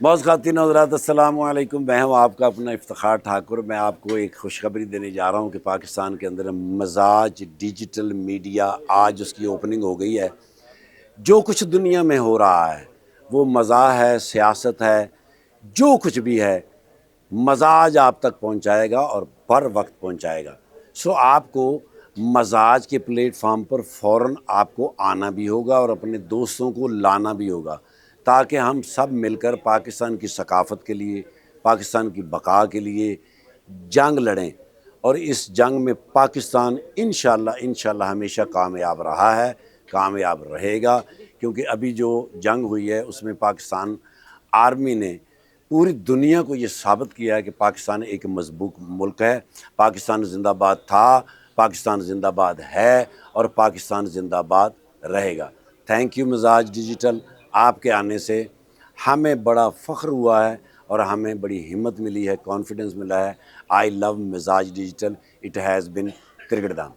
बहुत ख़ातिन हज़रात अस्सलामु अलैकुम। मैं हूँ आपका अपना इफ्तिखार ठाकुर। मैं आपको एक खुशखबरी देने जा रहा हूँ कि पाकिस्तान के अंदर मज़ाज डिजिटल मीडिया आज उसकी ओपनिंग हो गई है। जो कुछ दुनिया में हो रहा है वो मज़ा है, सियासत है, जो कुछ भी है मज़ाज आप तक पहुँचाएगा और बर वक्त पहुँचाएगा। सो आपको मज़ाज के प्लेटफार्म पर फ़ौरन आपको आना भी होगा और अपने दोस्तों को लाना भी होगा, ताकि हम सब मिलकर पाकिस्तान की सकाफ़त के लिए, पाकिस्तान की बका के लिए जंग लड़ें। और इस जंग में पाकिस्तान इंशाअल्लाह हमेशा कामयाब रहा है, कामयाब रहेगा, क्योंकि अभी जो जंग हुई है उसमें पाकिस्तान आर्मी ने पूरी दुनिया को ये साबित किया है कि पाकिस्तान एक मजबूत मुल्क है। पाकिस्तान जिंदाबाद था, पाकिस्तान जिंदाबाद है और पाकिस्तान जिंदाबाद रहेगा। थैंक यू मज़ाज डिजिटल, आपके आने से हमें बड़ा फ़ख्र हुआ है और हमें बड़ी हिम्मत मिली है, कॉन्फिडेंस मिला है। I love Mazaj digital, it has been cricket दाम।